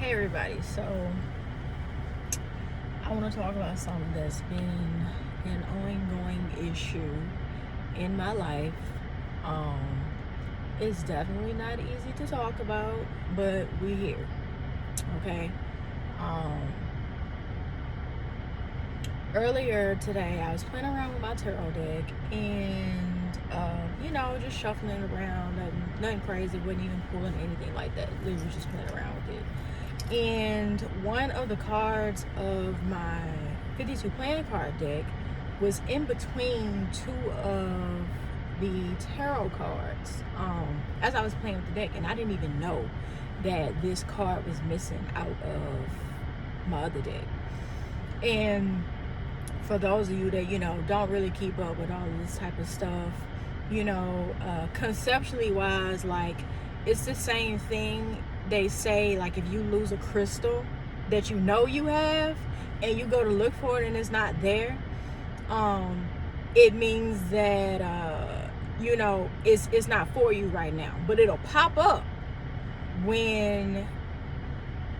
Hey everybody, so I want to talk about something that's been an ongoing issue in my life. Um, it's definitely not easy to talk about, but we're here, okay? Um, Earlier today, I was playing around with my tarot deck and, just shuffling around, nothing crazy, wasn't even pulling anything like that, literally just playing around with it. And one of the cards of my 52 playing card deck was in between two of the tarot cards as I was playing with the deck, and I didn't even know that this card was missing out of my other deck. And for those of you that don't really keep up with all of this type of stuff, conceptually wise, like, it's the same thing. They say, like, if you lose a crystal that you have and you go to look for it and it's not there, it means that it's not for you right now, but it'll pop up when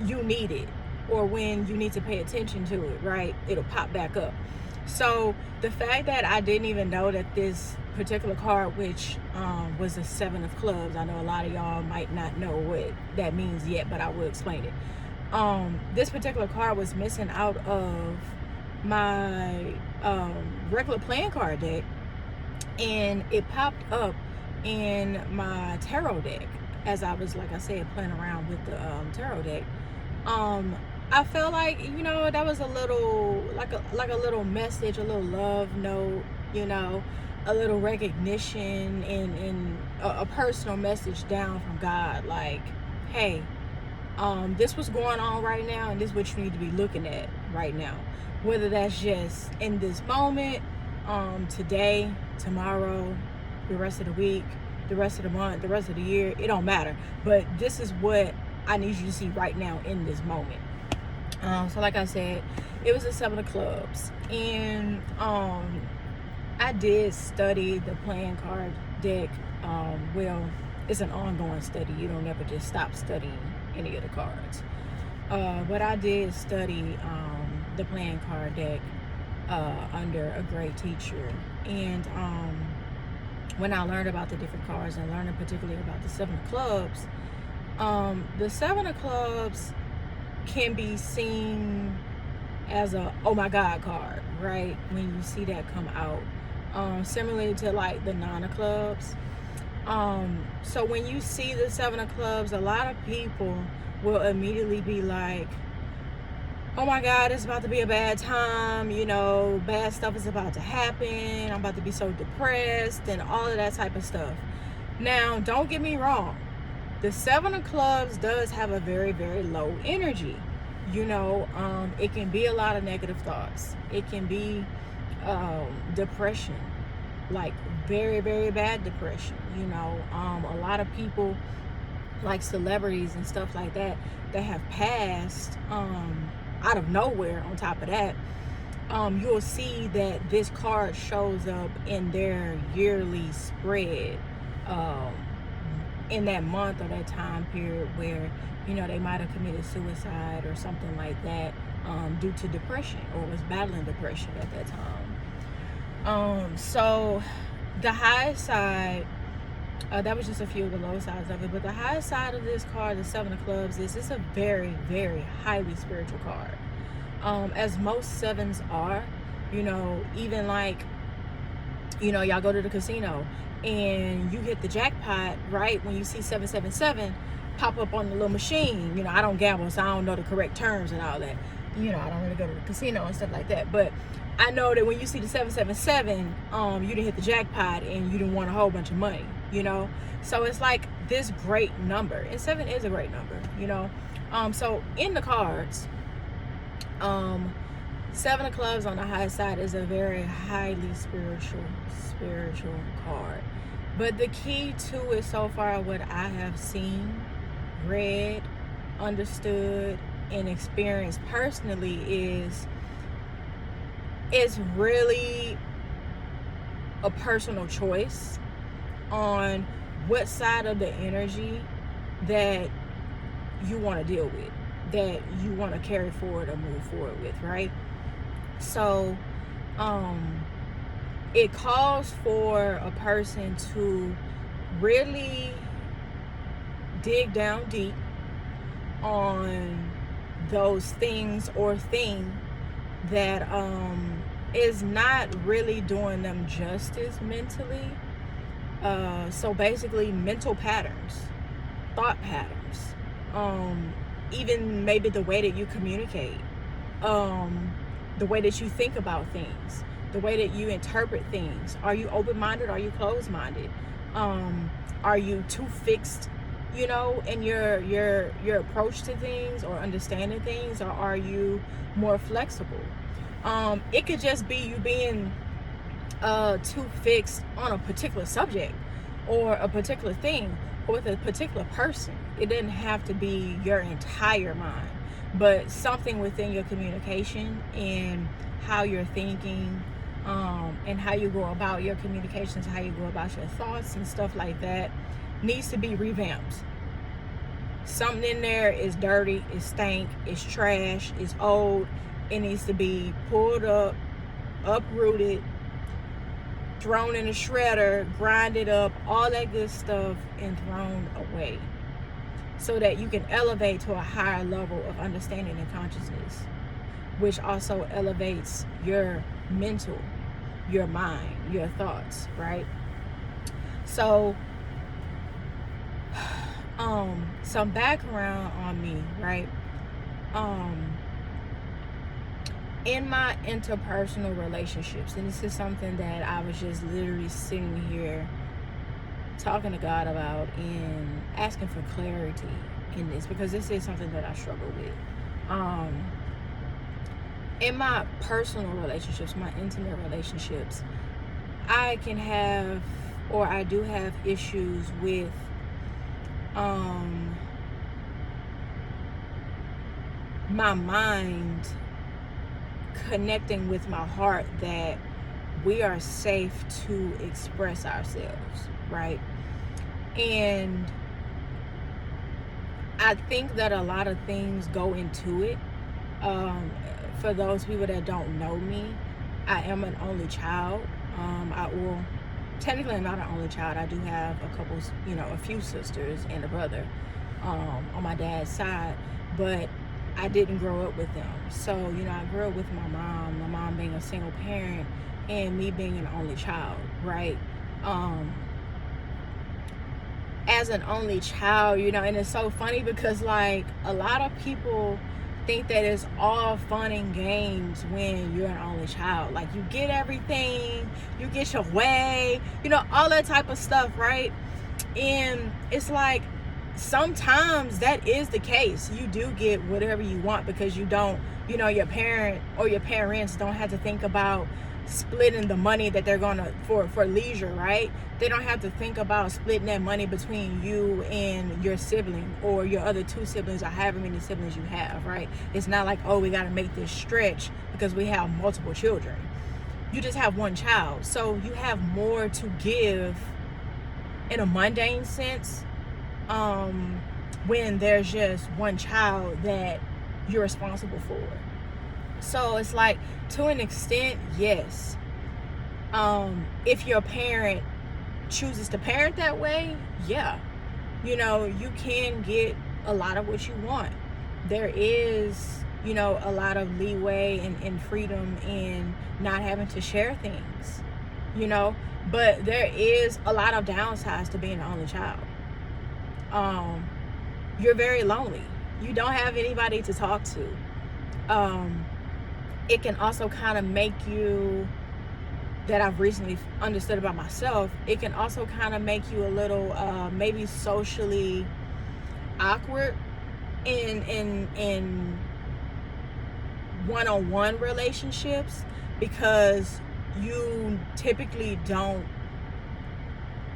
you need it or when you need to pay attention to it, right? It'll pop back up. So the fact that I didn't even know that this particular card, which was the 7 of clubs, I know a lot of y'all might not know what that means yet, but I will explain it. This particular card was missing out of my regular playing card deck, and it popped up in my tarot deck as I was, like I said, playing around with the tarot deck. I felt like, that was a little, like a little message, a little love note, a little recognition and a personal message down from God. Like, hey, this was going on right now, and this is what you need to be looking at right now. Whether that's just in this moment, today, tomorrow, the rest of the week, the rest of the month, the rest of the year, it don't matter. But this is what I need you to see right now in this moment. So like I said, it was a 7 of clubs, and I did study the playing card deck. Well, it's an ongoing study. You don't ever just stop studying any of the cards. But I did study the playing card deck under a great teacher, and when I learned about the different cards and learning particularly about the 7 of clubs, the 7 of clubs can be seen as a oh my God card, right? When you see that come out, similarly to like the 9 of clubs. So when you see the 7 of clubs, a lot of people will immediately be like, oh my God, it's about to be a bad time, bad stuff is about to happen, I'm about to be so depressed and all of that type of stuff. Now, don't get me wrong, the 7 of clubs does have a very, very low energy. It can be a lot of negative thoughts. It can be depression, like very, very bad depression. A lot of people, like celebrities and stuff like that, that have passed out of nowhere. On top of that, you'll see that this card shows up in their yearly spread in that month or that time period where they might have committed suicide or something like that due to depression, or was battling depression at that time. So the high side, that was just a few of the low sides of it, but the high side of this card, the 7 of clubs, is it's a very, very highly spiritual card, as most 7s are. Even like, y'all go to the casino and you hit the jackpot, right? When you see 777 pop up on the little machine, I don't gamble, so I don't know the correct terms and all that. I don't really go to the casino and stuff like that. But I know that when you see the 777, you didn't hit the jackpot and you didn't want a whole bunch of money, So it's like this great number. And 7 is a great number, So in the cards, 7 of clubs on the high side is a very highly spiritual card. But the key to it so far, what I have seen, read, understood, and experienced personally, is it's really a personal choice on what side of the energy that you want to deal with. that you want to carry forward or move forward with, right? So it calls for a person to really dig down deep on those things or thing that is not really doing them justice mentally. So basically mental patterns, thought patterns, even maybe the way that you communicate, the way that you think about things, the way that you interpret things. Are you open-minded? Are you closed-minded? Are you too fixed, in your approach to things or understanding things, or are you more flexible? It could just be you being too fixed on a particular subject or a particular thing or with a particular person. It doesn't have to be your entire mind, but something within your communication and how you're thinking, and how you go about your communications, how you go about your thoughts and stuff like that needs to be revamped. Something in there is dirty, is stank, is trash, is old. It needs to be pulled up, uprooted, thrown in a shredder, grinded up, all that good stuff, and thrown away, so that you can elevate to a higher level of understanding and consciousness, which also elevates your mental, your mind, your thoughts, right? So some background on me, right? In my interpersonal relationships, and this is something that I was just literally sitting here talking to God about and asking for clarity in this, because this is something that I struggle with. In my personal relationships, my intimate relationships, I can have, or I do have, issues with my mind connecting with my heart that we are safe to express ourselves, right? And I think that a lot of things go into it. For those people that don't know me, I am an only child. Technically I'm not an only child. I do have a few sisters and a brother on my dad's side, but I didn't grow up with them. So, I grew up with my mom being a single parent and me being an only child, right? As an only child, and it's so funny because like a lot of people think that it's all fun and games when you're an only child. Like you get everything, you get your way, all that type of stuff, right? And it's like sometimes that is the case. You do get whatever you want because you don't, your parent or your parents don't have to think about splitting the money that they're gonna for leisure, right? They don't have to think about splitting that money between you and your sibling or your other two siblings or however many siblings you have, right? It's not like, oh, we gotta make this stretch because we have multiple children. You just have one child, so you have more to give in a mundane sense when there's just one child that you're responsible for. So it's like, to an extent, yes. If your parent chooses to parent that way, yeah. You can get a lot of what you want. There is, a lot of leeway and freedom in not having to share things, but there is a lot of downsides to being an only child. You're very lonely. You don't have anybody to talk to. It can also kind of make you, that I've recently understood about myself, it can also kind of make you a little maybe socially awkward in one-on-one relationships, because you typically don't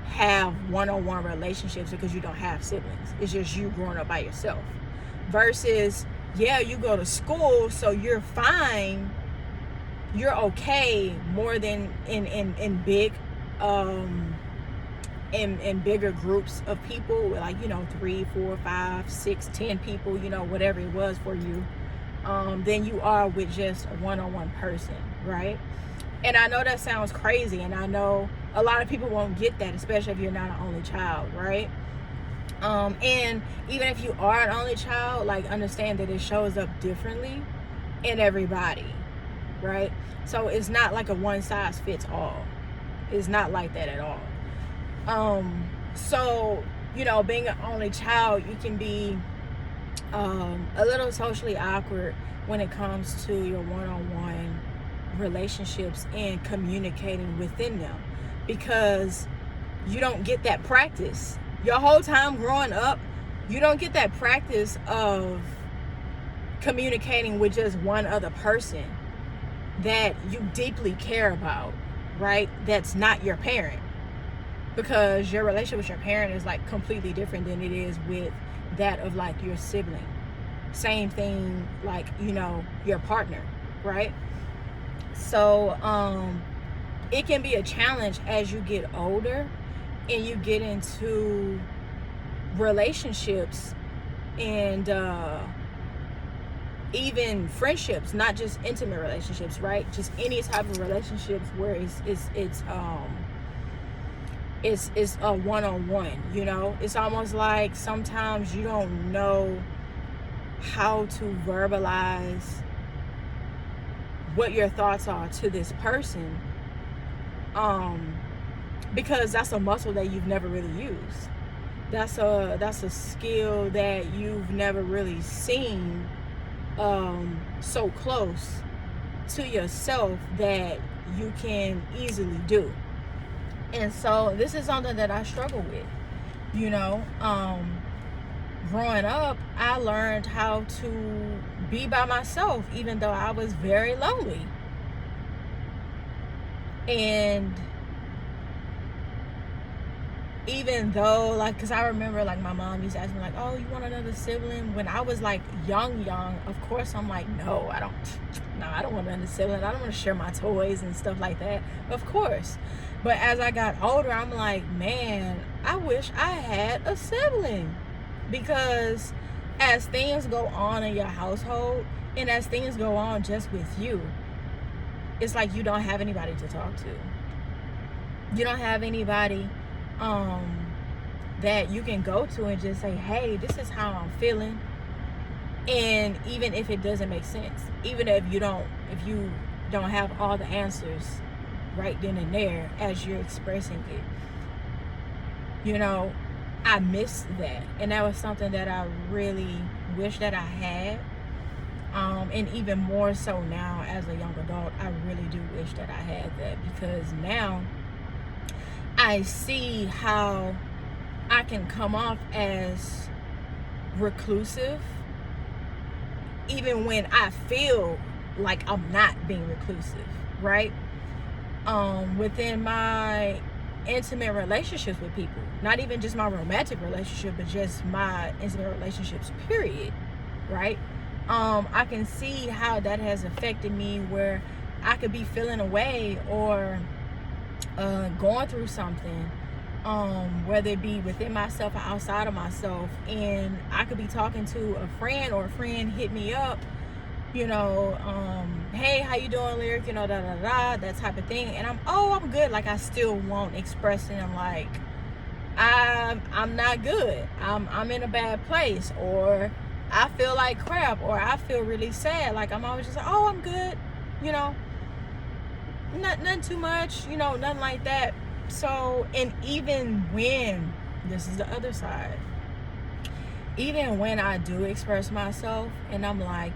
have one-on-one relationships because you don't have siblings. It's just you growing up by yourself. Versus, yeah, you go to school, so you're fine, you're okay, more than in big in bigger groups of people, like, 3, 4, 5, 6, 10 people, whatever it was for you, than you are with just a one-on-one person, right? And I know that sounds crazy, and I know a lot of people won't get that, especially if you're not an only child, right? And even if you are an only child, like, understand that it shows up differently in everybody, right? So it's not like a one size fits all. It's not like that at all. So, being an only child, you can be a little socially awkward when it comes to your one-on-one relationships and communicating within them, because you don't get that practice. Your whole time growing up, you don't get that practice of communicating with just one other person that you deeply care about, right? That's not your parent, because your relationship with your parent is like completely different than it is with that of like your sibling. Same thing, like, your partner, right? So it can be a challenge as you get older and you get into relationships and even friendships, not just intimate relationships, right? Just any type of relationships where it's a one-on-one, It's almost like sometimes you don't know how to verbalize what your thoughts are to this person, because that's a muscle that you've never really used. That's a skill that you've never really seen so close to yourself that you can easily do. And so this is something that I struggle with. Growing up, I learned how to be by myself, even though I was very lonely. And even though, like, because I remember, like, my mom used to ask me, like, oh, you want another sibling? When I was, like, young, of course, I'm like, no, I don't want another sibling. I don't want to share my toys and stuff like that, of course. But as I got older, I'm like, man, I wish I had a sibling. Because as things go on in your household, and as things go on just with you, it's like you don't have anybody to talk to. You don't have anybody that you can go to and just say, hey, this is how I'm feeling. And even if it doesn't make sense, even if you don't have all the answers right then and there as you're expressing it, I missed that. And that was something that I really wish that I had. And even more so now as a young adult, I really do wish that I had that, because now I see how I can come off as reclusive even when I feel like I'm not being reclusive, right? Within my intimate relationships with people, not even just my romantic relationship, but just my intimate relationships, period, right? I can see how that has affected me, where I could be feeling away or going through something, whether it be within myself or outside of myself, and I could be talking to a friend, or a friend hit me up, hey, how you doing, Lyric, that type of thing, and I'm good. Like, I still won't express it. I'm like, I'm not good. I'm in a bad place, or I feel like crap, or I feel really sad. Like, I'm always just like, oh, I'm good, nothing too much, nothing like that. So, and even when, this is the other side, even when I do express myself and I'm like,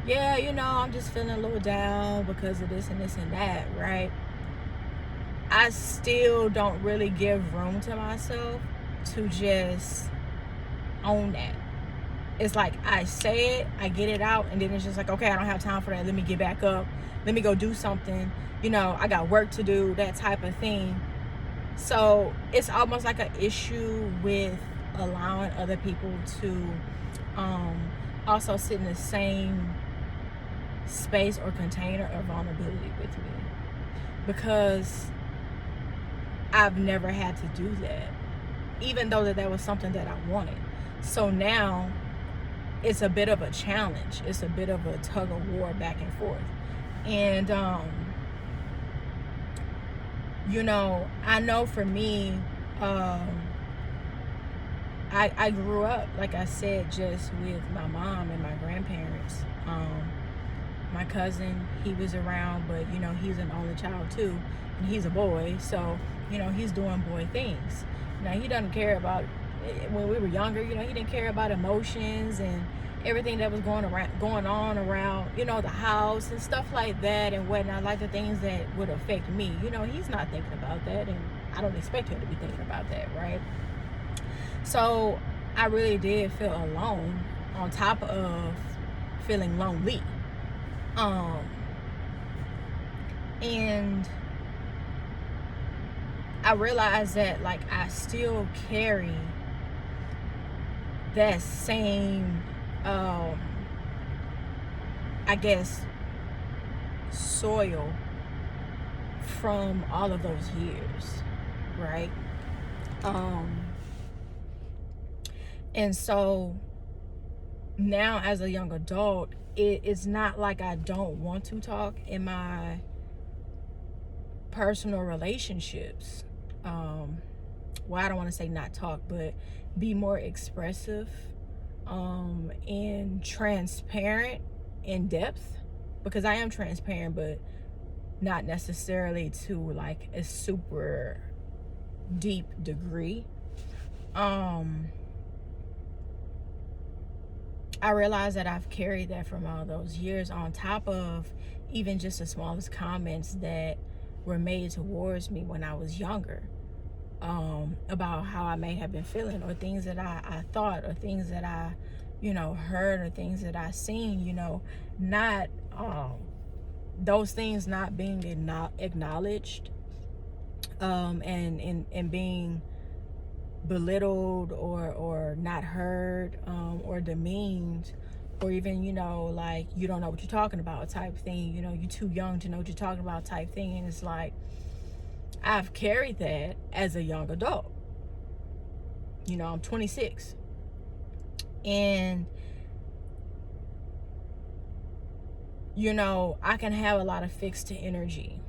yeah, I'm just feeling a little down because of this and this and that, right? I still don't really give room to myself to just own that. It's like, I say it, I get it out, and then it's just like, okay, I don't have time for that. Let me get back up. Let me go do something. I got work to do, that type of thing. So it's almost like an issue with allowing other people to also sit in the same space or container of vulnerability with me. Because I've never had to do that, even though that was something that I wanted. So now it's a bit of a challenge. It's a bit of a tug of war back and forth. And I know for me, I grew up, like I said, just with my mom and my grandparents. My cousin, he was around, but he's an only child too, and he's a boy, so he's doing boy things. Now he doesn't care about, when we were younger, he didn't care about emotions and everything that was going on around the house and stuff like that and whatnot, like the things that would affect me. He's not thinking about that, and I don't expect him to be thinking about that, right? So I really did feel alone, on top of feeling lonely. And I realized that, like, I still carry that same, I guess, soil from all of those years, right? And so now, as a young adult, it's not like I don't want to talk in my personal relationships. Well, I don't want to say not talk, but be more expressive, and transparent in depth, because I am transparent, but not necessarily to like a super deep degree. I realize that I've carried that from all those years, on top of even just the smallest comments that were made towards me when I was younger, about how I may have been feeling, or things that I thought, or things that I heard, or things that I seen, not those things not being acknowledged, and being belittled or not heard, or demeaned, or even like, you don't know what you're talking about type thing, you're too young to know what you're talking about type thing. And it's like, I've carried that as a young adult. I'm 26, and I can have a lot of fixed energy.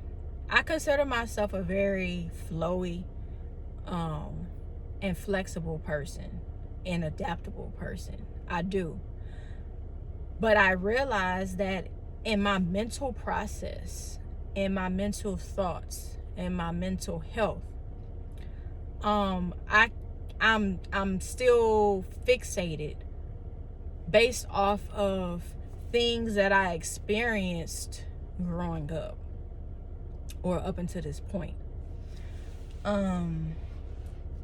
I consider myself a very flowy, and flexible person, and adaptable person. I do. But I realize that in my mental process, in my mental thoughts, in my mental health, I'm still fixated based off of things that I experienced growing up, or up until this point.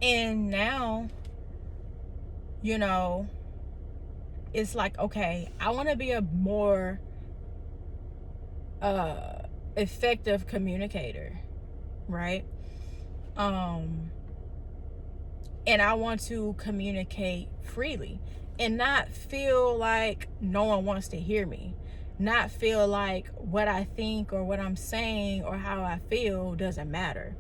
And now, it's like, okay, I want to be a more effective communicator, right? And I want to communicate freely, and not feel like no one wants to hear me, not feel like what I think or what I'm saying or how I feel doesn't matter.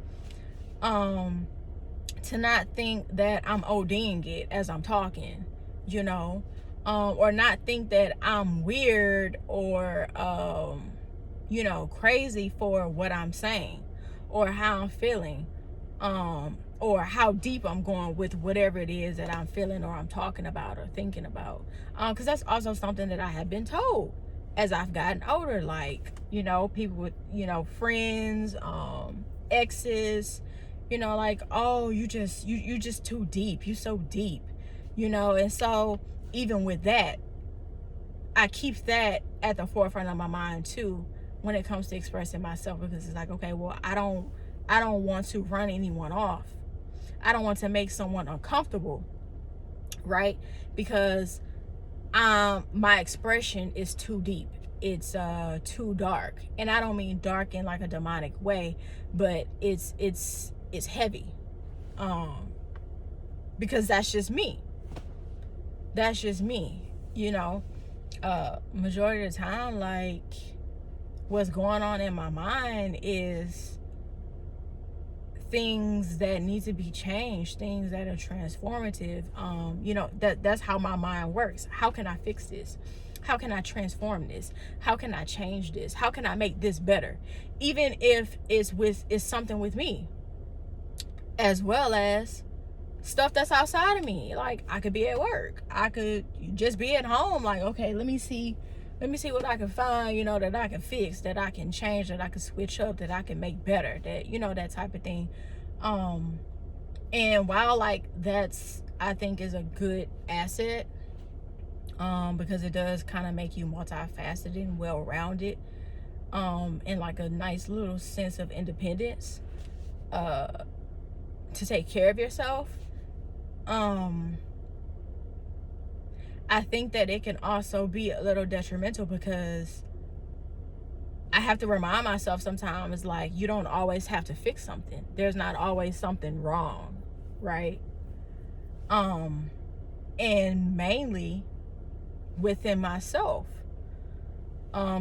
To not think that I'm ODing it as I'm talking, or not think that I'm weird or crazy for what I'm saying, or how I'm feeling, or how deep I'm going with whatever it is that I'm feeling, or I'm talking about, or thinking about, because that's also something that I have been told as I've gotten older, like people with friends, exes, like, oh, you just too deep, you so deep, and so even with that, I keep that at the forefront of my mind too when it comes to expressing myself, because it's like, okay, well, I don't want to run anyone off. I don't want to make someone uncomfortable, right? Because my expression is too deep. It's too dark, and I don't mean dark in like a demonic way, but it's heavy, because that's just me. Majority of the time, like, what's going on in my mind is things that need to be changed, things that are transformative. That's how my mind works. How can I fix this? How can I transform this? How can I change this? How can I make this better? Even if it's something with me, as well as stuff that's outside of me. Like, I could be at work, I could just be at home, like, okay, let me see what I can find, that I can fix, that I can change, that I can switch up, that I can make better, that that type of thing. And while, like, that's, I think, is a good asset, because it does kind of make you multifaceted and well-rounded, and like a nice little sense of independence, to take care of yourself. I think that it can also be a little detrimental, because I have to remind myself sometimes, like, you don't always have to fix something. There's not always something wrong, right? And mainly within myself.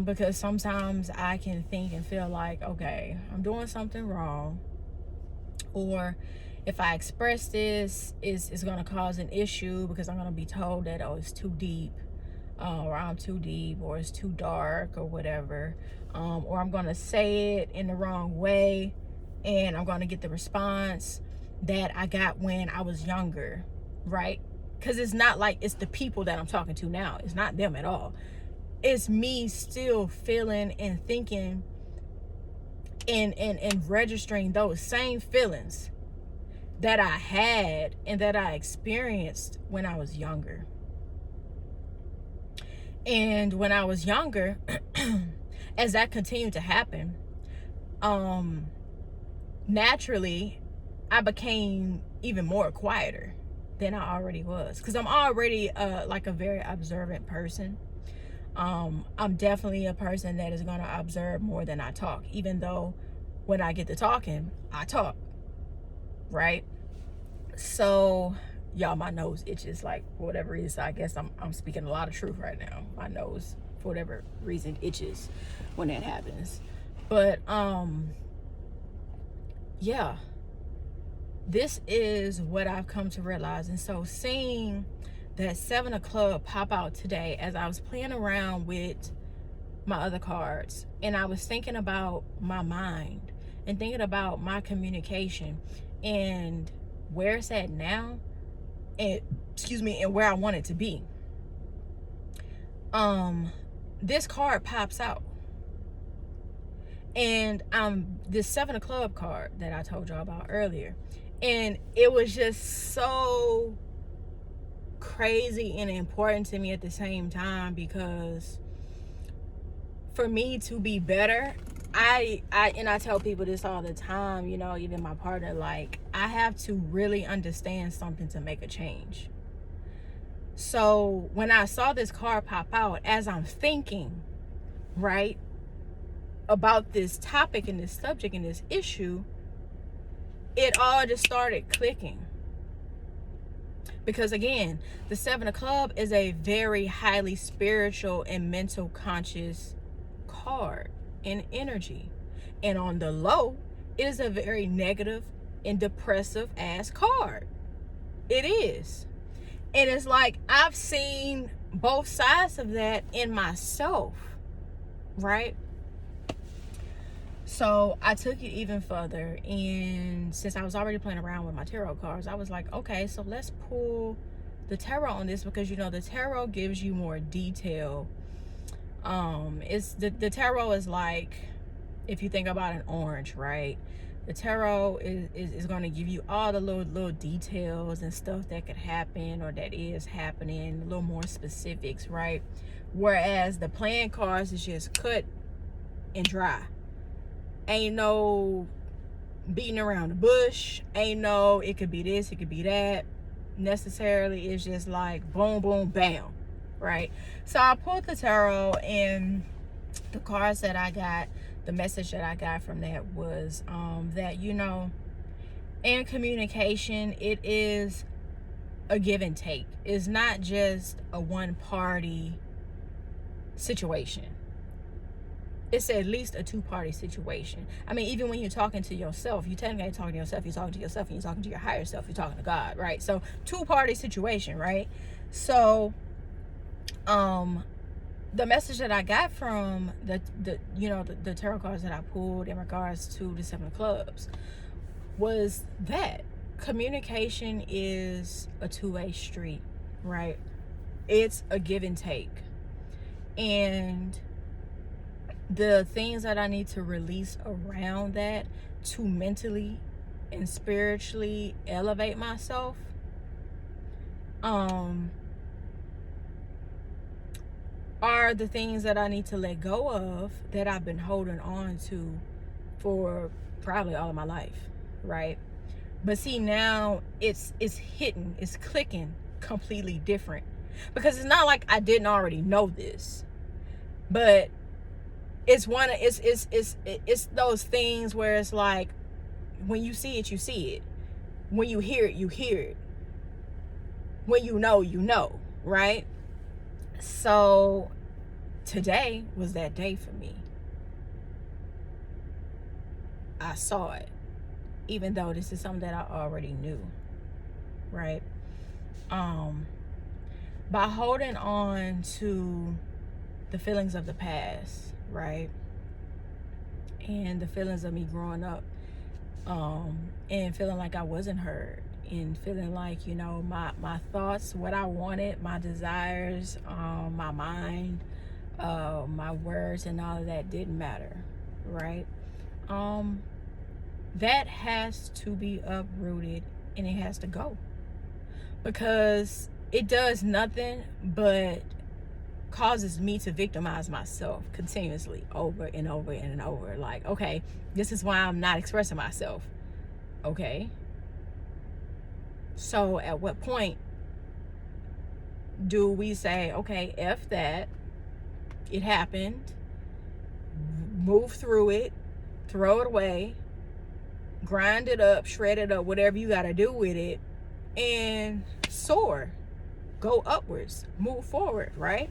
Because sometimes I can think and feel like, okay, I'm doing something wrong, or if I express this, it's going to cause an issue, because I'm going to be told that, oh, it's too deep, or I'm too deep, or it's too dark, or whatever, or I'm going to say it in the wrong way, and I'm going to get the response that I got when I was younger, right? Because it's not like it's the people that I'm talking to now. It's not them at all. It's me still feeling and thinking and registering those same feelings that I had and that I experienced when I was younger. And when I was younger, as that continued to happen, naturally, I became even more quieter than I already was, because I'm already like a very observant person. I'm definitely a person that is going to observe more than I talk, even though when I get to talking, I talk, right? So, y'all, my nose itches, like, for whatever reason. I guess I'm speaking a lot of truth right now. My nose, for whatever reason, itches when that happens. But yeah, this is what I've come to realize. And so seeing that 7 of Clubs pop out today, as I was playing around with my other cards, and I was thinking about my mind and thinking about my communication and where it's at now, and and where I want it to be. This card pops out, and this 7 of Clubs card that I told y'all about earlier, and it was just so crazy and important to me at the same time, because for me to be better, I tell people this all the time, even my partner, like, I have to really understand something to make a change. So when I saw this card pop out, as I'm thinking, right, about this topic and this subject and this issue, it all just started clicking. Because again, the 7 of Clubs is a very highly spiritual and mental conscious card and energy. And on the low, it is a very negative and depressive ass card. It is. And it's like, I've seen both sides of that in myself, right? So I took it even further, and since I was already playing around with my tarot cards, I was like, okay, so let's pull the tarot on this, because the tarot gives you more detail. It's the tarot is like, if you think about an orange, right? The tarot is going to give you all the little details and stuff that could happen or that is happening, a little more specifics, right? Whereas the playing cards is just cut and dry. Ain't no beating around the bush. Ain't no, it could be this, it could be that. Necessarily, it's just like boom, boom, bam, right? So I pulled the tarot, and the cards that I got, the message that I got from that was that, in communication, it is a give and take. It's not just a one-party situation. it's at least a two-party situation. I mean, even when you're talking to yourself, you technically ain't talking to yourself, you're talking to yourself, and you're talking to your higher self, you're talking to God, right? So two-party situation, right? So the message that I got from the tarot cards that I pulled in regards to the Seven of Clubs was that communication is a two-way street, right? It's a give and take. And the things that I need to release around that to mentally and spiritually elevate myself, are the things that I need to let go of that I've been holding on to for probably all of my life, right? But see, now it's hitting, it's clicking completely different, because it's not like I didn't already know this, but it's those things where it's like, when you see it, you see it. When you hear it, you hear it. When you know, right? So today was that day for me. I saw it, even though this is something that I already knew, right? By holding on to the feelings of the past, right? And the feelings of me growing up, and feeling like I wasn't heard, and feeling like, my thoughts, what I wanted, my desires, my mind, my words, and all of that didn't matter, right? That has to be uprooted, and it has to go, because it does nothing but causes me to victimize myself continuously over and over and over. Like, okay, this is why I'm not expressing myself. Okay, so at what point do we say, okay, F that, it happened, move through it, throw it away, grind it up, shred it up, whatever you got to do with it, and soar, go upwards, move forward, right?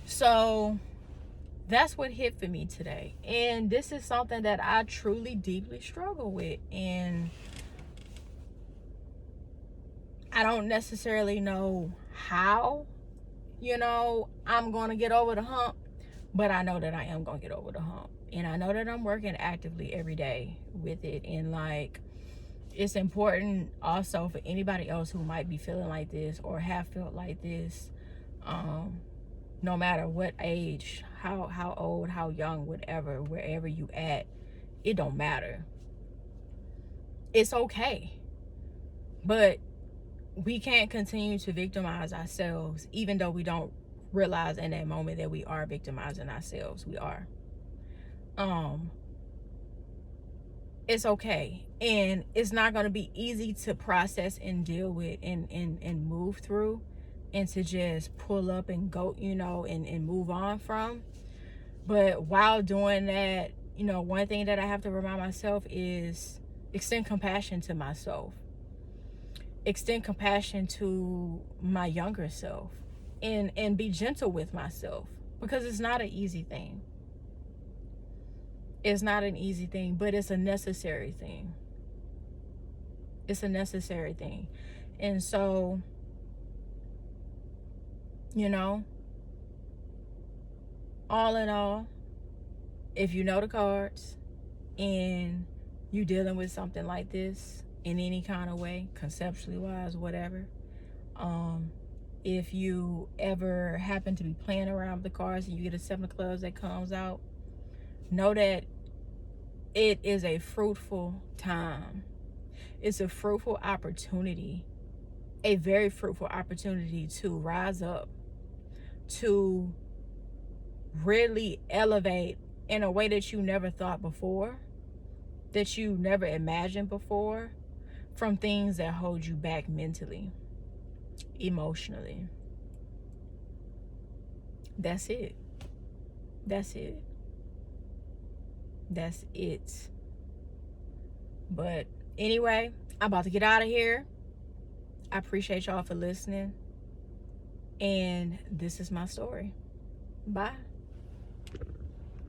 So that's what hit for me today. And this is something that I truly, deeply struggle with. And I don't necessarily know how, I'm going to get over the hump, but I know that I am going to get over the hump. And I know that I'm working actively every day with it. And like, it's important also for anybody else who might be feeling like this or have felt like this, no matter what age, how old, how young, whatever, wherever you at, it don't matter. It's okay. But we can't continue to victimize ourselves, even though we don't realize in that moment that we are victimizing ourselves. We are. It's okay. And it's not going to be easy to process and deal with and move through, and to just pull up and go, and move on from. But while doing that, one thing that I have to remind myself is extend compassion to myself. Extend compassion to my younger self, and be gentle with myself, because it's not an easy thing. It's not an easy thing, but it's a necessary thing. It's a necessary thing. And so, all in all, if you know the cards and you dealing with something like this in any kind of way, conceptually wise, whatever, if you ever happen to be playing around with the cards and you get a Seven of Clubs that comes out, know that it is a fruitful time. It's a fruitful opportunity, a very fruitful opportunity to rise up, to really elevate in a way that you never thought before, that you never imagined before, from things that hold you back mentally, emotionally. That's it. That's it. That's it. But anyway, I'm about to get out of here. I appreciate y'all for listening. And this is my story. Bye.